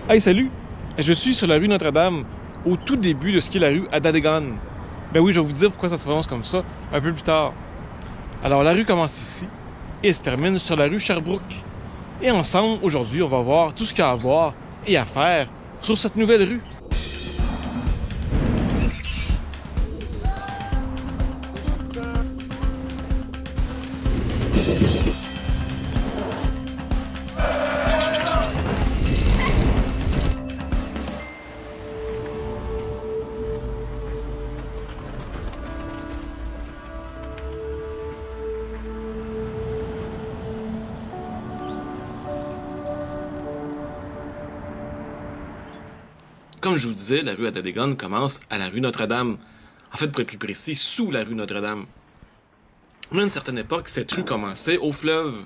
Hey, salut! Je suis sur la rue Notre-Dame, au tout début de ce qui est la rue Adadegan. Ben oui, je vais vous dire pourquoi ça se prononce comme ça un peu plus tard. Alors, la rue commence ici et se termine sur la rue Sherbrooke. Et ensemble, aujourd'hui, on va voir tout ce qu'il y a à voir et à faire sur cette nouvelle rue. Comme je vous disais, la rue Adadegan commence à la rue Notre-Dame. En fait, pour être plus précis, sous la rue Notre-Dame. Mais à une certaine époque, cette rue commençait au fleuve.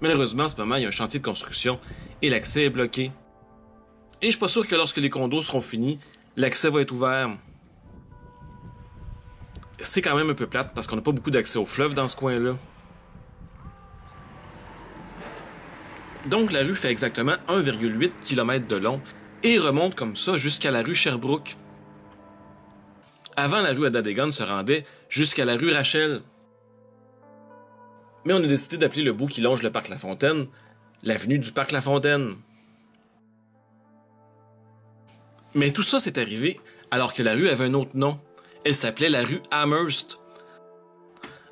Malheureusement, en ce moment, il y a un chantier de construction et l'accès est bloqué. Et je suis pas sûr que lorsque les condos seront finis, l'accès va être ouvert. C'est quand même un peu plate parce qu'on n'a pas beaucoup d'accès au fleuve dans ce coin-là. Donc la rue fait exactement 1,8 km de long et remonte comme ça jusqu'à la rue Sherbrooke. Avant, la rue Adadegan se rendait jusqu'à la rue Rachel. Mais on a décidé d'appeler le bout qui longe le parc La Fontaine l'avenue du parc La Fontaine. Mais tout ça s'est arrivé alors que la rue avait un autre nom. Elle s'appelait la rue Amherst,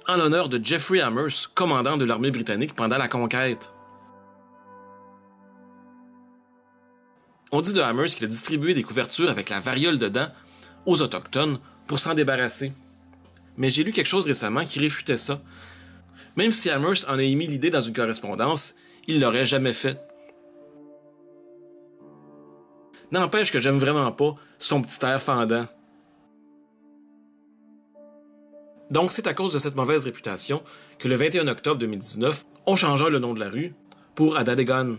en l'honneur de Jeffrey Amherst, commandant de l'armée britannique pendant la conquête. On dit de Amherst qu'il a distribué des couvertures avec la variole dedans aux Autochtones pour s'en débarrasser. Mais j'ai lu quelque chose récemment qui réfutait ça. Même si Amherst en a émis l'idée dans une correspondance, il l'aurait jamais fait. N'empêche que j'aime vraiment pas son petit air fendant. Donc c'est à cause de cette mauvaise réputation que le 21 octobre 2019, on changea le nom de la rue pour Adadegan,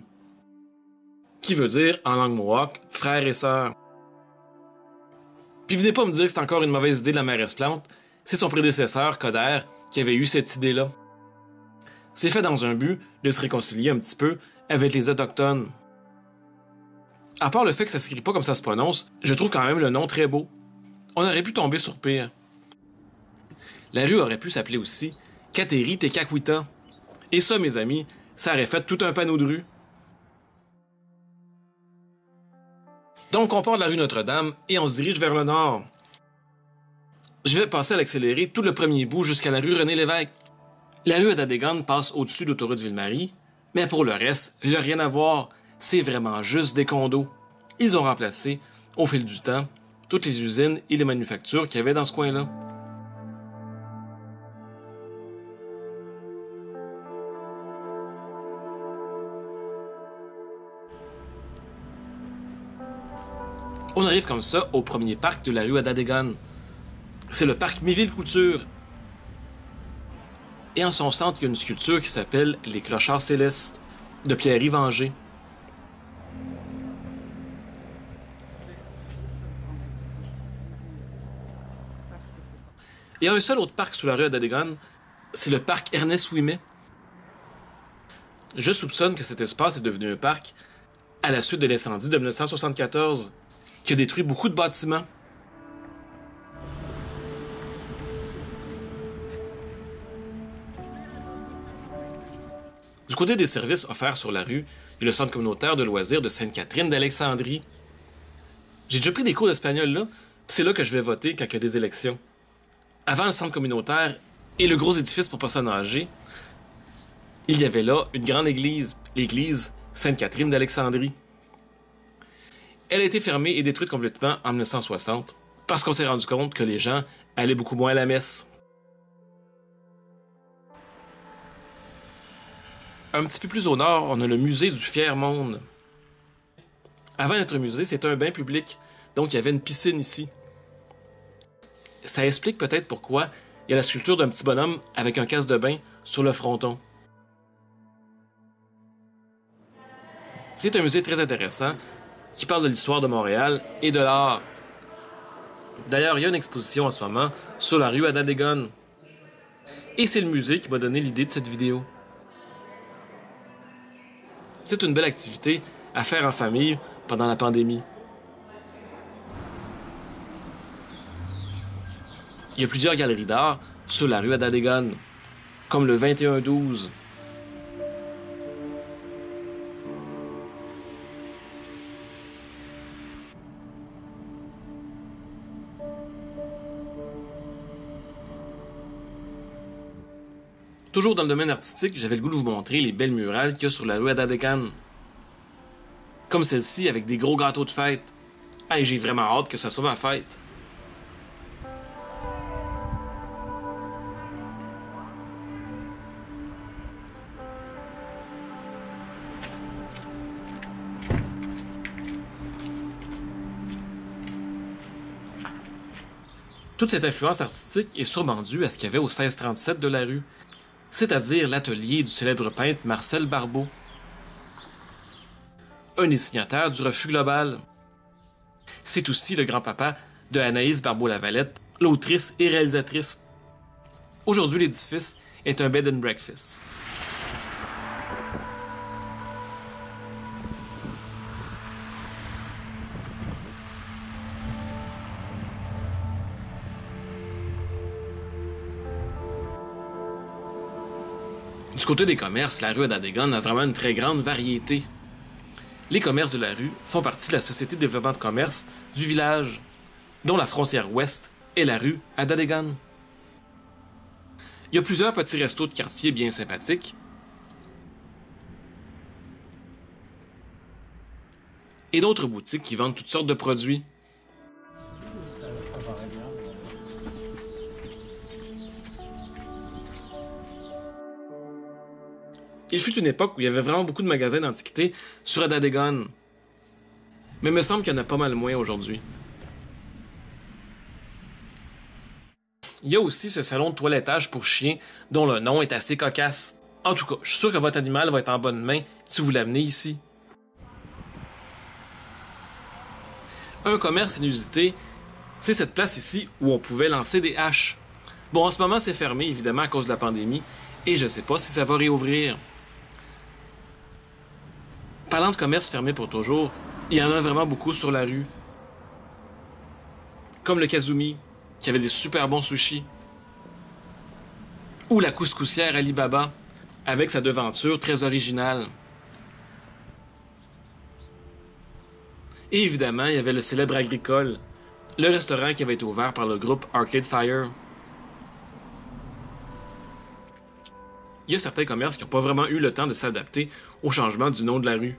qui veut dire, en langue mohawk, frère et sœur. Puis venez pas me dire que c'est encore une mauvaise idée de la mairesse Plante, c'est son prédécesseur, Coder, qui avait eu cette idée-là. C'est fait dans un but de se réconcilier un petit peu avec les Autochtones. À part le fait que ça s'écrit pas comme ça se prononce, je trouve quand même le nom très beau. On aurait pu tomber sur pire. La rue aurait pu s'appeler aussi Kateri Tekakwitha. Et ça, mes amis, ça aurait fait tout un panneau de rue. Donc on part de la rue Notre-Dame et on se dirige vers le nord. Je vais passer à l'accéléré tout le premier bout jusqu'à la rue René-Lévesque. La rue Adadegan passe au-dessus de l'autoroute Ville-Marie, mais pour le reste, il n'y a rien à voir. C'est vraiment juste des condos. Ils ont remplacé, au fil du temps, toutes les usines et les manufactures qu'il y avait dans ce coin-là. On arrive comme ça au premier parc de la rue Adadegan. C'est le parc Méville-Couture. Et en son centre, il y a une sculpture qui s'appelle Les Clochards Célestes, de Pierre-Yves Angers. Il y a un seul autre parc sous la rue Adadegan, c'est le parc Ernest-Ouimet. Je soupçonne que cet espace est devenu un parc à la suite de l'incendie de 1974, qui a détruit beaucoup de bâtiments. Du côté des services offerts sur la rue, il y a le centre communautaire de loisirs de Sainte-Catherine d'Alexandrie. J'ai déjà pris des cours d'espagnol là, puis c'est là que je vais voter quand il y a des élections. Avant le centre communautaire et le gros édifice pour personnes âgées, il y avait là une grande église, l'église Sainte-Catherine d'Alexandrie. Elle a été fermée et détruite complètement en 1960 parce qu'on s'est rendu compte que les gens allaient beaucoup moins à la messe. Un petit peu plus au nord, on a le musée du Fier-Monde. Avant d'être un musée, c'était un bain public, donc il y avait une piscine ici. Ça explique peut-être pourquoi il y a la sculpture d'un petit bonhomme avec un casque de bain sur le fronton. C'est un musée très intéressant qui parle de l'histoire de Montréal et de l'art. D'ailleurs, il y a une exposition en ce moment sur la rue Adadegan. Et c'est le musée qui m'a donné l'idée de cette vidéo. C'est une belle activité à faire en famille pendant la pandémie. Il y a plusieurs galeries d'art sur la rue Adadegan, comme le 2112. Toujours dans le domaine artistique, j'avais le goût de vous montrer les belles murales qu'il y a sur la rue Adadegan. Comme celle-ci avec des gros gâteaux de fête. Hey, j'ai vraiment hâte que ce soit ma fête. Toute cette influence artistique est sûrement due à ce qu'il y avait au 1637 de la rue, c'est-à-dire l'atelier du célèbre peintre Marcel Barbeau, un des signataires du Refus global. C'est aussi le grand-papa de Anaïs Barbeau-Lavalette, l'autrice et réalisatrice. Aujourd'hui, l'édifice est un bed and breakfast. Du côté des commerces, la rue Adadegan a vraiment une très grande variété. Les commerces de la rue font partie de la Société de développement de commerce du village, dont la frontière ouest est la rue Adadegan. Il y a plusieurs petits restos de quartier bien sympathiques et d'autres boutiques qui vendent toutes sortes de produits. Il fut une époque où il y avait vraiment beaucoup de magasins d'antiquités sur Adadegan. Mais il me semble qu'il y en a pas mal moins aujourd'hui. Il y a aussi ce salon de toilettage pour chiens dont le nom est assez cocasse. En tout cas, je suis sûr que votre animal va être en bonne main si vous l'amenez ici. Un commerce inusité, c'est cette place ici où on pouvait lancer des haches. Bon, en ce moment, c'est fermé, évidemment, à cause de la pandémie, et je sais pas si ça va réouvrir. Parlant de commerce fermé pour toujours, il y en a vraiment beaucoup sur la rue. Comme le Kazumi, qui avait des super bons sushis. Ou la couscoussière Alibaba, avec sa devanture très originale. Et évidemment, il y avait le célèbre Agricole, le restaurant qui avait été ouvert par le groupe Arcade Fire. Il y a certains commerces qui n'ont pas vraiment eu le temps de s'adapter au changement du nom de la rue.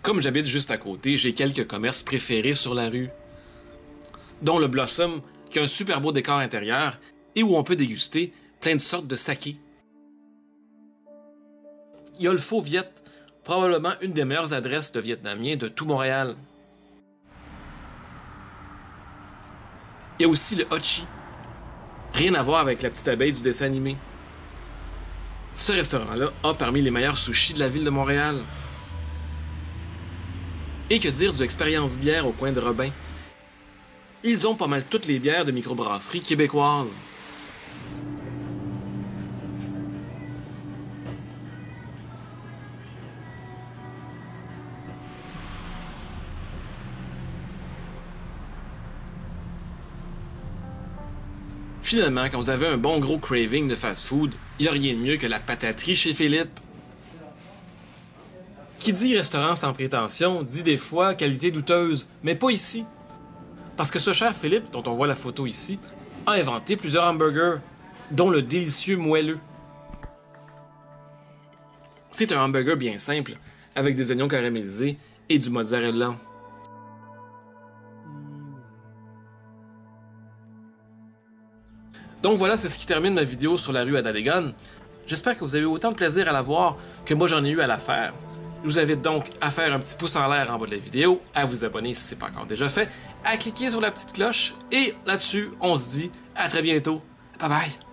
Comme j'habite juste à côté, j'ai quelques commerces préférés sur la rue, dont le Blossom, qui a un super beau décor intérieur et où on peut déguster plein de sortes de saké. Il y a le Faux Viet, probablement une des meilleures adresses de Vietnamiens de tout Montréal. Il y a aussi le Hotchi. Rien à voir avec la petite abeille du dessin animé. Ce restaurant-là a parmi les meilleurs sushis de la ville de Montréal. Et que dire du Expérience Bière au coin de Robin? Ils ont pas mal toutes les bières de microbrasserie québécoises. Finalement, quand vous avez un bon gros craving de fast-food, il n'y a rien de mieux que la pataterie chez Philippe. Qui dit restaurant sans prétention, dit des fois qualité douteuse, mais pas ici. Parce que ce cher Philippe, dont on voit la photo ici, a inventé plusieurs hamburgers, dont le délicieux moelleux. C'est un hamburger bien simple, avec des oignons caramélisés et du mozzarella. Donc voilà, c'est ce qui termine ma vidéo sur la rue Adadegan. J'espère que vous avez autant de plaisir à la voir que moi j'en ai eu à la faire. Je vous invite donc à faire un petit pouce en l'air en bas de la vidéo, à vous abonner si ce n'est pas encore déjà fait, à cliquer sur la petite cloche, et là-dessus, on se dit à très bientôt. Bye bye!